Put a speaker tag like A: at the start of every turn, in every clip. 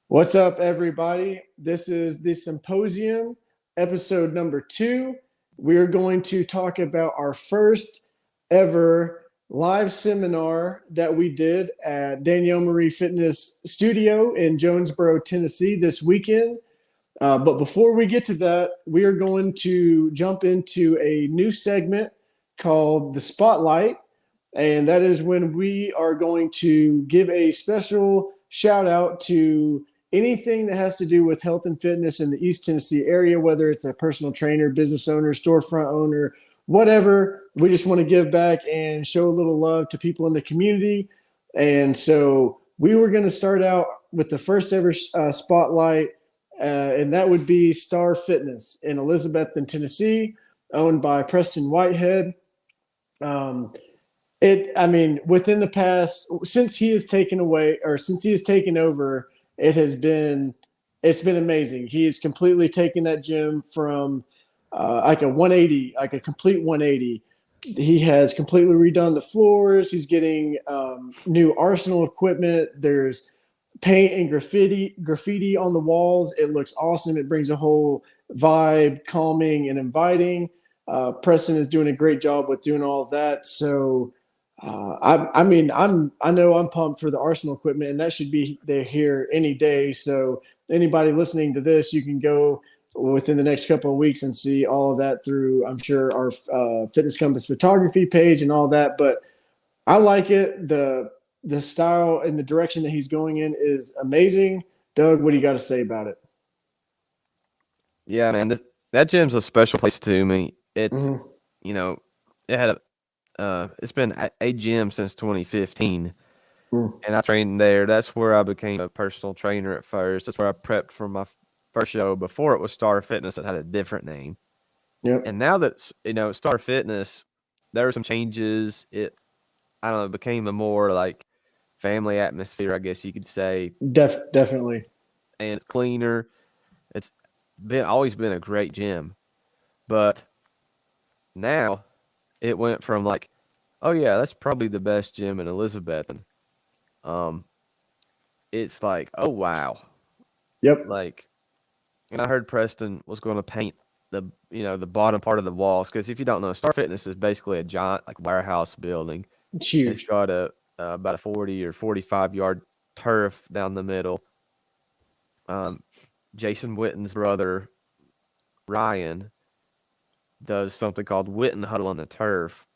A: What's up, everybody? This is the Symposium, episode number 2. We're going to talk about our first ever live seminar that we did at Danielle Marie Fitness Studio in Jonesboro, Tennessee this weekend. But before we get to that, we are going to jump into a new segment called the Spotlight. And that is when we are going to give a special shout out to anything that has to do with health and fitness in the East Tennessee area, whether it's a personal trainer, business owner, storefront owner, whatever. We just want to give back and show a little love to people in the community. And so we were going to start out with the first ever spotlight, and that would be Star Fitness in Elizabethton, Tennessee, owned by Preston Whitehead. Within the past, since he has taken away or since he has taken over, it's been amazing. He has completely taken that gym from like a 180, like a complete 180. He has completely redone the floors. He's getting new arsenal equipment. There's paint and graffiti on the walls. It looks awesome. It brings a whole vibe, calming and inviting. Preston is doing a great job with doing all of that. So I know I'm pumped for the Arsenal equipment, and that should be there here any day. So anybody listening to this, you can go within the next couple of weeks and see all of that through, I'm sure, our Fitness Compass photography page and all that. But I like it. The style and the direction that he's going in is amazing. Doug, what do you got to say about it?
B: Yeah, man, that gym's a special place to me.
A: Mm-hmm.
B: You know, it had it's been a gym since 2015,
A: Mm.
B: and I trained there. That's where I became a personal trainer at first. That's where I prepped for my first show. Before it was Star Fitness, it had a different name.
A: Yep.
B: And now that Star Fitness, there were some changes. I don't know, it became a more like family atmosphere, I guess you could say,
A: Definitely.
B: and it's cleaner. It's been always been a great gym, but now it went from like, oh yeah, that's probably the best gym in Elizabethton. Um, it's like, oh wow,
A: Yep.
B: like, and I heard Preston was going to paint the bottom part of the walls because if you don't know, Star Fitness is basically a giant like warehouse building.
A: It's
B: It's
A: huge.
B: got a about a 40 or 45-yard turf down the middle. Um, Jason Witten's brother Ryan does something called Witten Huddle on the Turf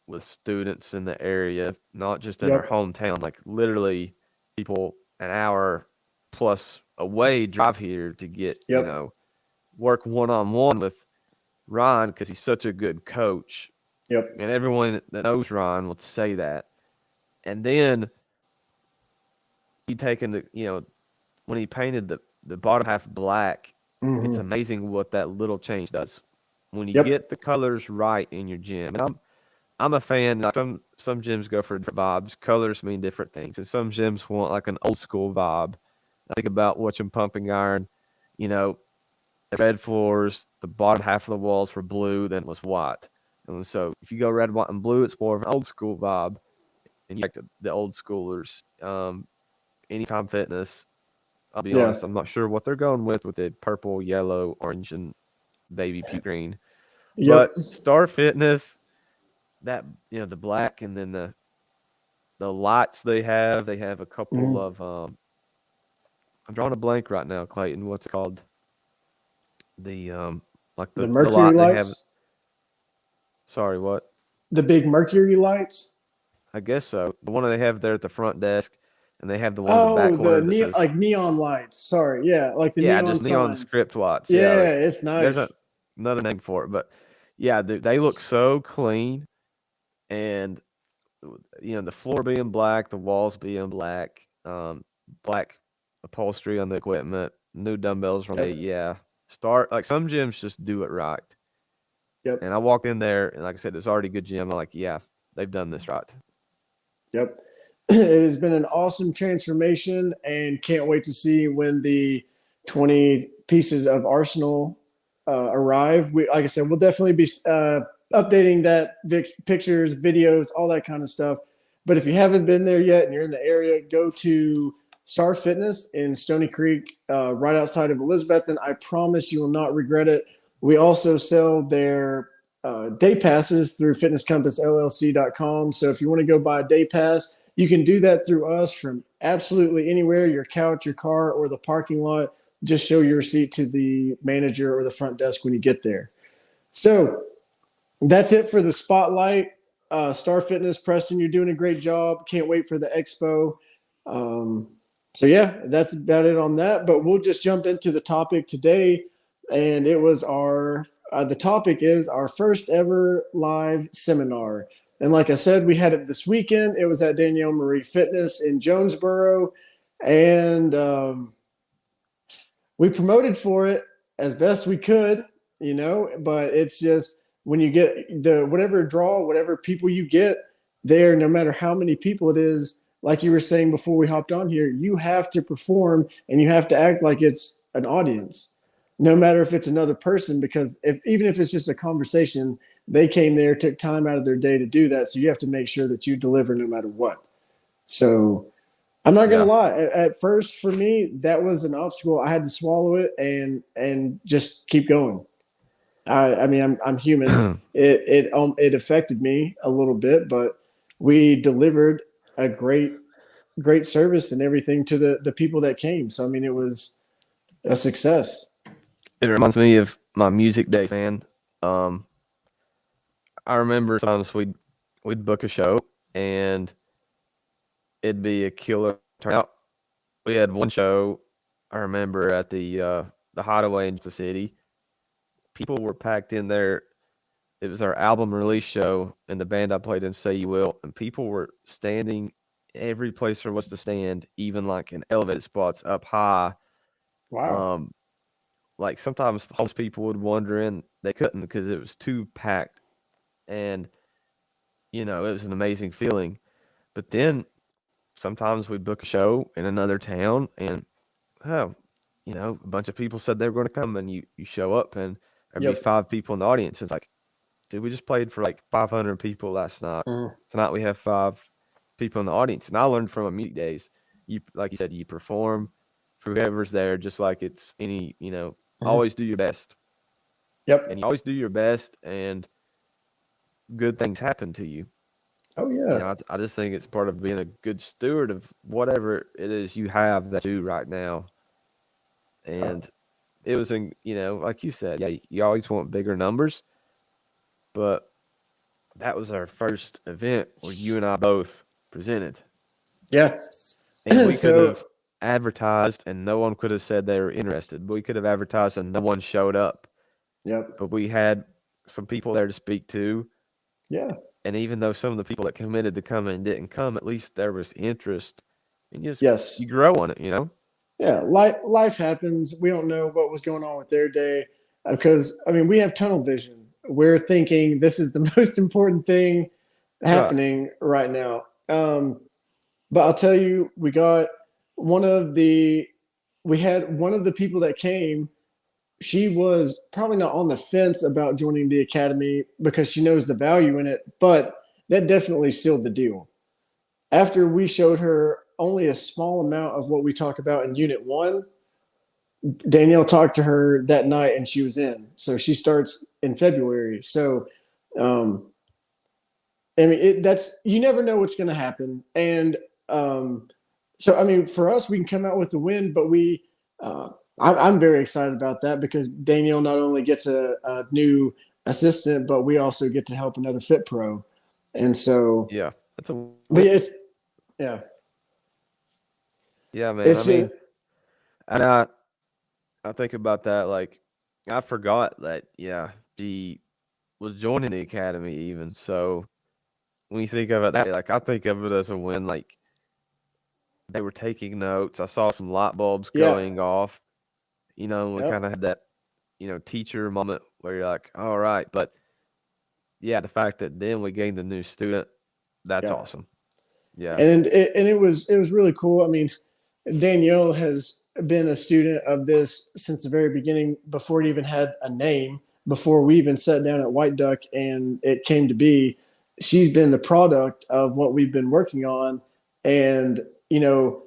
B: with students in the area, not just in our
A: Yep.
B: hometown, like literally people an hour plus away drive here to get,
A: Yep.
B: work one-on-one with Ron because he's such a good coach.
A: Yep.
B: And everyone that knows Ron would say that. And then he taken when he painted the bottom half black, it's
A: Mm-hmm.
B: amazing what that little change does. When you
A: Yep.
B: get the colors right in your gym. And I'm a fan. Like some gyms go for different vibes. Colors mean different things, and some gyms want like an old school vibe. I think about watching Pumping Iron. You know, the red floors, the bottom half of the walls were blue, then it was white. And so if you go red, white, and blue, it's more of an old school vibe. And you like the old schoolers. Anytime Fitness. I'll be
A: Yeah.
B: honest, I'm not sure what they're going with the purple, yellow, orange, and baby puke green.
A: Yep.
B: But Star Fitness, that the black and then the lights they have a couple
A: Mm-hmm.
B: of I'm drawing a blank right now, Clayton. What's it called? The like
A: The
B: the
A: Mercury
B: light they have.
A: lights,
B: Sorry, what?
A: the big Mercury lights.
B: I guess so. The one they have there at the front desk, and they have the one in the back
A: Oh,
B: corner that says,
A: like neon lights. Sorry, yeah, like the
B: yeah,
A: neon
B: just neon
A: signs.
B: script lights. Yeah,
A: Yeah, it's
B: there's
A: nice.
B: another name for it, but yeah, they look so clean, and the floor being black, the walls being black, black upholstery on the equipment, new dumbbells from
A: Yep.
B: yeah. Start like some gyms just do it right.
A: Yep.
B: And I walked in there and like I said, it's already a good gym. I'm like, yeah, they've done this right.
A: Yep. It has been an awesome transformation, and can't wait to see when the 20 pieces of Arsenal arrive. Like I said, we'll definitely be updating that pictures, videos, all that kind of stuff. But if you haven't been there yet and you're in the area, go to Star Fitness in Stony Creek, right outside of Elizabeth, and I promise you will not regret it. We also sell their day passes through fitnesscompassllc.com. So if you want to go buy a day pass, you can do that through us from absolutely anywhere, your couch, your car, or the parking lot. Just show your receipt to the manager or the front desk when you get there. So that's it for the spotlight. Star Fitness, Preston, you're doing a great job. Can't wait for the expo. Um, so yeah, that's about it on that. But we'll just jump into the topic today, and it was our the topic is our first ever live seminar. And like I said, we had it this weekend. It was at Danielle Marie Fitness in Jonesboro, and we promoted for it as best we could, but it's just when you get the whatever draw, whatever people you get there, no matter how many people it is, like you were saying before we hopped on here, you have to perform and you have to act like it's an audience, no matter if it's another person, because even if it's just a conversation, they came there, took time out of their day to do that. So you have to make sure that you deliver no matter what. So I'm not gonna
B: Yeah.
A: lie. At first, for me, that was an obstacle. I had to swallow it and just keep going. I mean, I'm human. It affected me a little bit, but we delivered a great service and everything to the people that came. So I mean, it was a success.
B: It reminds me of my music days, man. Um, I remember sometimes we'd book a show and it'd be a killer turnout. We had one show I remember at the Hideaway in the city. People were packed in there. It was our album release show, and the band I played in, Say You Will, and people were standing every place there was to stand, even like in elevated spots up high.
A: Wow.
B: Um, like sometimes homeless people would wander in, they couldn't because it was too packed, and it was an amazing feeling. But then sometimes we'd book a show in another town, and oh, a bunch of people said they were going to come, and you show up, and there'd be
A: Yep.
B: five people in the audience. It's like, dude, we just played for like 500 people last night.
A: Mm.
B: Tonight we have five people in the audience, and I learned from my music days. You, like you said, you perform for whoever's there, just like it's any.
A: Mhm.
B: Always do your best, and
A: Yep.
B: you always do your best, and good things happen to you.
A: Oh yeah.
B: I just think it's part of being a good steward of whatever it is you have that you do right now.
A: Oh,
B: And it was like you said, yeah, you always want bigger numbers, but that was our first event where you and I both presented.
A: yeah.
B: And we could
A: So
B: have advertised and no one could have said they were interested. We could have advertised and no one showed up.
A: yep.
B: But we had some people there to speak to.
A: Yeah.
B: And even though some of the people that committed to come and didn't come, at least there was interest. And you
A: Yes.
B: grow on it.
A: Yeah, life happens. We don't know what was going on with their day because I mean we have tunnel vision. We're thinking this is the most important thing
B: Right.
A: happening right now. But I'll tell you, one of the we had one of the people that came. She was probably not on the fence about joining the academy because she knows the value in it, but that definitely sealed the deal. After we showed her only a small amount of what we talk about in Unit 1, Danielle talked to her that night and she was in. So she starts in February. So, um, I mean, that's you never know what's going to happen. And so, I mean, for us, we can come out with the win, but uh, I'm very excited about that because Danielle not only gets a new assistant, but we also get to help another Fit Pro. And so,
B: Yeah. That's a
A: but
B: win.
A: yeah,
B: Yeah, man. I
A: it's
B: mean,
A: just,
B: and I think about that, like, I forgot that, yeah, she was joining the academy even. So when you think of it that way, like, I think of it as a win. Like, they were taking notes. I saw some light bulbs
A: yeah,
B: going off. And we kind
A: yep,
B: of had that, teacher moment where you're like, all right. But yeah, the fact that then we gained a new student, that's
A: yeah.
B: awesome. Yeah.
A: And it was really cool. I mean, Danielle has been a student of this since the very beginning, before it even had a name, before we even sat down at White Duck and it came to be. She's been the product of what we've been working on, and you know,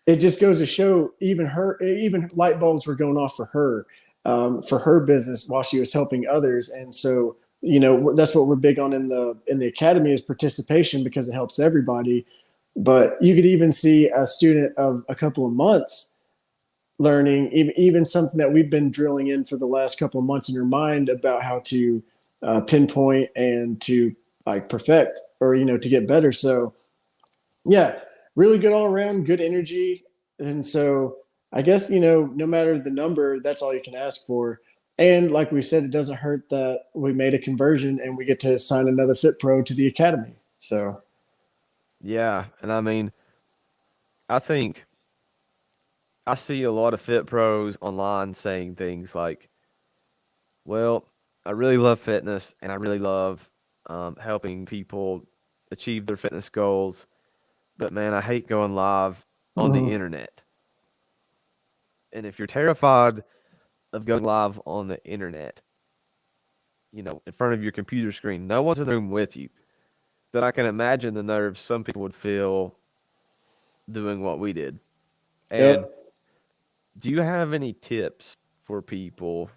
A: it just goes to show even light bulbs were going off for her business while she was helping others. And so, that's what we're big on in the academy is participation because it helps everybody. But you could even see a student of a couple of months learning even something that we've been drilling in for the last couple of months in her mind about how to pinpoint and to like perfect or to get better. So yeah, really good all around, good energy. And so I guess, no matter the number, that's all you can ask for. And like we said, it doesn't hurt that we made a conversion and we get to assign another Fit Pro to the academy. So
B: Yeah, and I mean, I think I see a lot of fit pros online saying things like, "Well, I really love fitness and I really love helping people achieve their fitness goals, but man, I hate going live on the
A: mhm.
B: internet." And if you're terrified of going live on the internet, in front of your computer screen, no one's in the room with you, then I can imagine the nerves some people would feel doing what we did. And
A: Yep.
B: do you have any tips for people?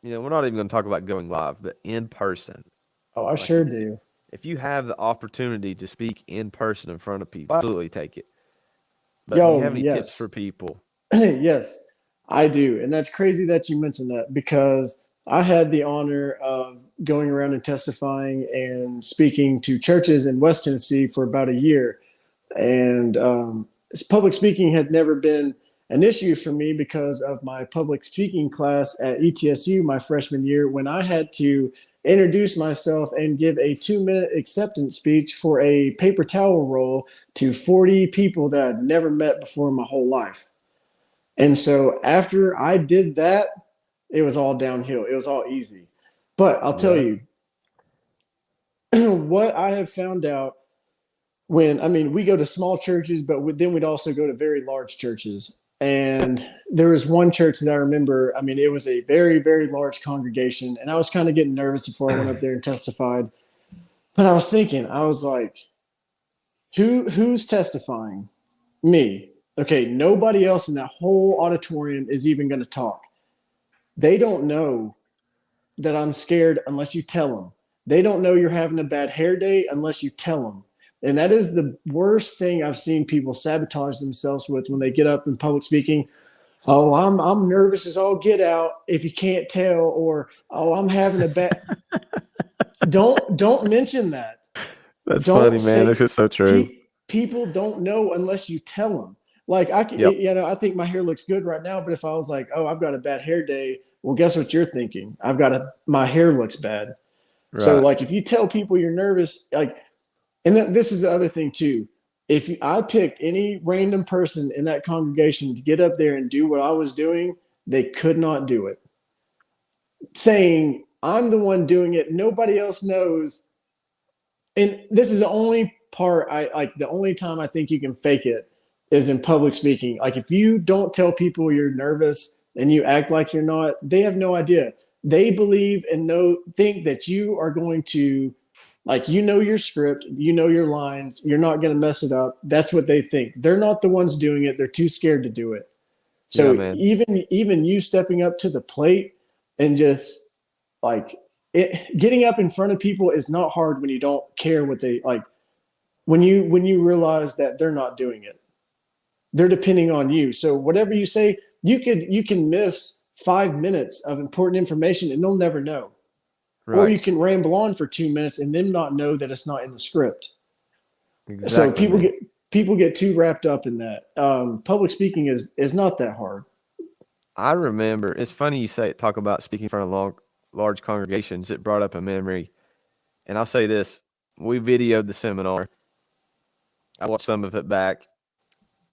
B: We're not even going to talk about going live, but in person.
A: Oh, I
B: Like
A: sure do.
B: if you have the opportunity to speak in person in front of people, absolutely take it. But do you
A: Yo,
B: have any tips for
A: yes.
B: people?
A: Yes, I do. And that's crazy that you mentioned that because I had the honor of going around and testifying and speaking to churches in West Tennessee for about a year. And public speaking had never been an issue for me because of my public speaking class at ETSU my freshman year when I had to introduce myself and give a 2-minute acceptance speech for a paper towel roll to 40 people that I'd never met before in my whole life. And so after I did that, it was all downhill. It was all easy. But I'll tell
B: Yeah.
A: you what I have found out I mean, we go to small churches, but then we'd also go to very large churches. And there was one church that I remember, I mean, it was a very, very large congregation. And I was kind of getting nervous before I went up there and testified. But I was thinking, I was like, who's testifying? Me. Okay, nobody else in that whole auditorium is even going to talk. They don't know that I'm scared unless you tell them. They don't know you're having a bad hair day unless you tell them. And that is the worst thing I've seen people sabotage themselves with when they get up in public speaking. Oh, I'm nervous as all get out if you can't tell, or oh, I'm having a bad. Don't mention that.
B: That's funny,
A: Don't
B: man. This
A: say
B: is so true.
A: people don't know unless you tell them. Like
B: Yep.
A: I think my hair looks good right now, but if I was like, oh, I've got a bad hair day, well, guess what you're thinking? My hair looks bad. So
B: Right.
A: like if you tell people you're nervous, like, and this is the other thing too. If I picked any random person in that congregation to get up there and do what I was doing, they could not do it. Saying I'm the one doing it, nobody else knows. And this is the only part I like. The only time I think you can fake it is in public speaking. Like if you don't tell people you're nervous and you act like you're not, they have no idea. They believe and think that you are going to like your script, your lines, you're not going to mess it up. That's what they think. They're not the ones doing it. They're too scared to do it.
B: Yeah,
A: So
B: man.
A: even you stepping up to the plate and just like getting up in front of people is not hard when you don't care what they like. When you realize that they're not doing it, they're depending on you. So whatever you say, you can miss 5 minutes of important information and they'll never know. Or
B: Right.
A: you can ramble on for 2 minutes and them not know that it's not in the script. So
B: Exactly, man.
A: people get too wrapped up in that. Public speaking is not that hard.
B: I remember. It's funny you say talk about speaking in front of large congregations. It brought up a memory, and I'll say this: we videoed the seminar. I watched some of it back.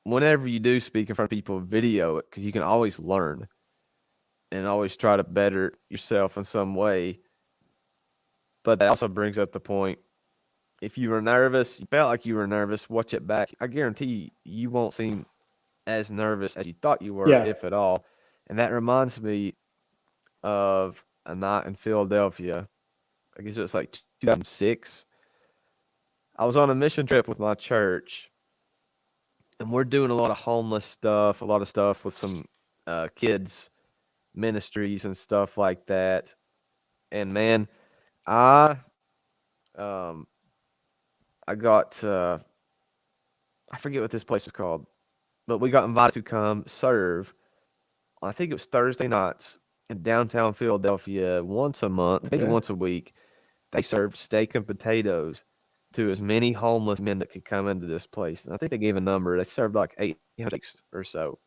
B: Whenever you do speak in front of people, video it because you can always learn and always try to better yourself in some way. But that also brings up the point: if you were nervous, you felt like you were nervous, watch it back. I guarantee you won't seem as nervous as you thought you were,
A: Yeah.
B: if at all. And that reminds me of a night in Philadelphia. I guess it was like 2006. I was on a mission trip with my church, and we're doing a lot of homeless stuff, a lot of stuff with some kids ministries and stuff like that. And man, I um I got I forget what this place was called, but we got invited to come serve. I think it was Thursday nights in downtown Philadelphia once a month, maybe
A: Okay.
B: once a week. They served steak and potatoes to as many homeless men that could come into this place. And I think they gave a number. They served like 800 steaks or so.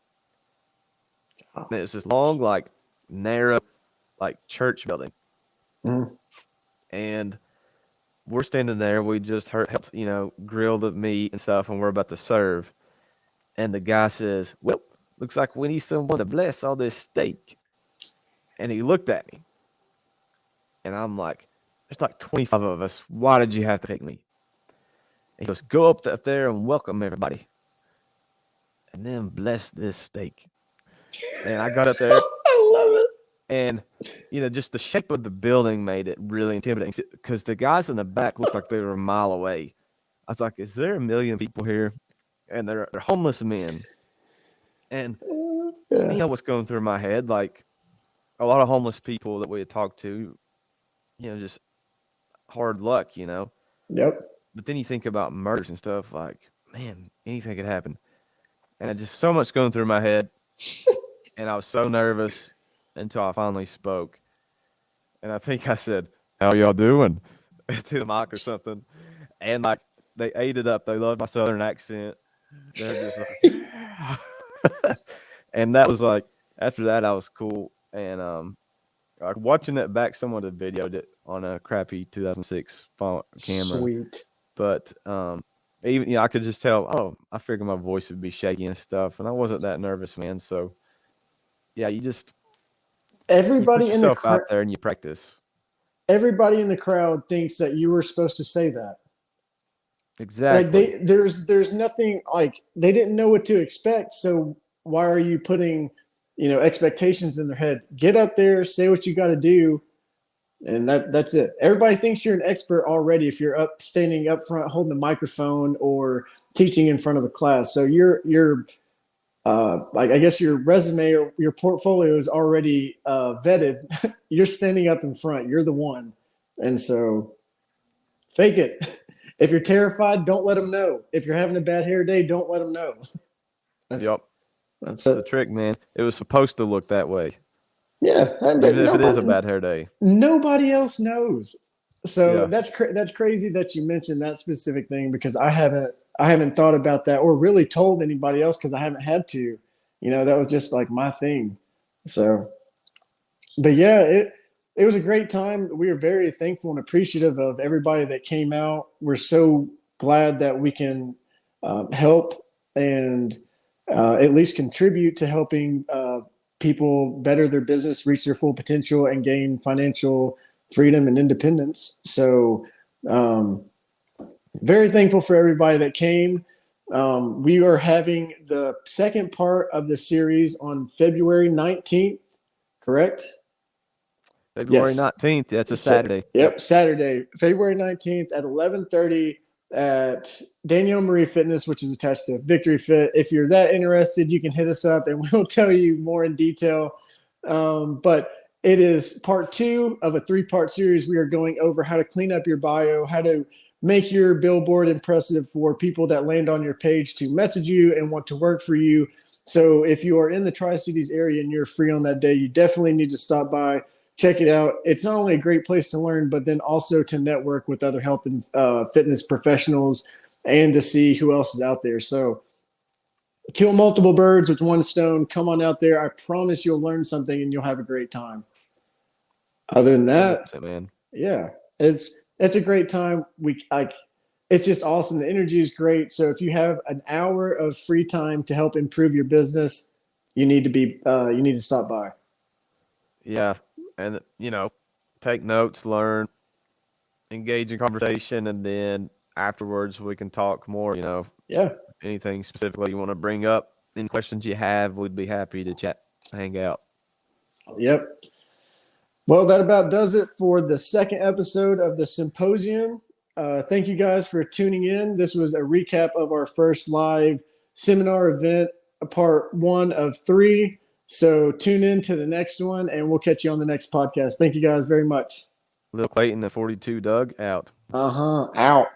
B: And it was this long, like narrow, like church building.
A: Mhm.
B: And we're standing there. We just helped, grill the meat and stuff, and we're about to serve. And the guy says, "Well, looks like we need someone to bless all this steak." And he looked at me, and I'm like, "There's like 25 of us. Why did you have to take me?" And he goes, "Go up there and welcome everybody, and then bless this steak." And I got up there,
A: I love it.
B: and just the shape of the building made it really intimidating because the guys in the back looked like they were a mile away. I was like, "Is there a million people here?" And they're homeless men. And
A: Yeah.
B: what's going through my head, like a lot of homeless people that we had talked to, just hard luck,
A: Yep.
B: But then you think about murders and stuff, like, man, anything could happen. And I just so much going through my head, and I was so nervous until I finally spoke. And I think I said, "How y'all doing?" to the mic or something. And like they ate it up. They loved my southern accent. They're just like, "Yeah." And that was like after that I was cool. And like watching it back, someone had videoed it on a crappy 2006 phone camera.
A: Sweet.
B: But even I could just tell. Oh, I figured my voice would be shaky and stuff, and I wasn't that nervous, man. So yeah, you put
A: Everybody in the
B: yourself out there and you practice.
A: everybody in the crowd thinks that you were supposed to say that. Like
B: Exactly.
A: there's nothing, like they didn't know what to expect. So why are you putting, expectations in their head? Get up there, say what you got to do, and that's it. Everybody thinks you're an expert already if you're up standing up front holding a microphone or teaching in front of a class. So you're like, I guess your resume or your portfolio is already vetted. You're standing up in front. You're the one, and so fake it. If you're terrified, don't let them know. If you're having a bad hair day, don't let them know. That's
B: Yep.
A: that's
B: That's
A: it.
B: the trick, man. It was supposed to look that way,
A: Yeah, but
B: even if it is a bad hair day.
A: nobody else knows. So
B: Yeah.
A: that's crazy that you mentioned that specific thing, because I haven't thought about that or really told anybody else because I haven't had to. That was just like my thing. So, but yeah, it was a great time. We are very thankful and appreciative of everybody that came out. We're so glad that we can help and at least contribute to helping people better their business, reach their full potential, and gain financial freedom and independence. So, very thankful for everybody that came. We are having the second part of the series on February 19th, correct?
B: February
A: Yes.
B: 19th. That's a Saturday.
A: Yep, Saturday, February 19th at 11:30 at Danielle Marie Fitness, which is attached to Victory Fit. If you're that interested, you can hit us up and we'll tell you more in detail. But it is part two of a three-part series. We are going over how to clean up your bio, how to make your billboard impressive for people that land on your page to message you and want to work for you. So if you are in the Tri-Cities area and you're free on that day, you definitely need to stop by, check it out. It's not only a great place to learn, but then also to network with other health and fitness professionals and to see who else is out there. So kill multiple birds with one stone. Come on out there. I promise you'll learn something and you'll have a great time. Other than that,
B: 100%, man.
A: yeah, it's a great time. It's just awesome. The energy is great. So if you have an hour of free time to help improve your business, you need to stop by.
B: Yeah. And, take notes, learn, engage in conversation, and then afterwards we can talk more,
A: Yeah.
B: anything specifically you want to bring up, any questions you have, we'd be happy to chat, hang out.
A: Yep. Well, that about does it for the second episode of the Symposium. Thank you guys for tuning in. This was a recap of our first live seminar event, part 1 of 3. So tune in to the next one, and we'll catch you on the next podcast. Thank you guys very much.
B: Lil Clayton, the 42 Doug, out.
A: Out.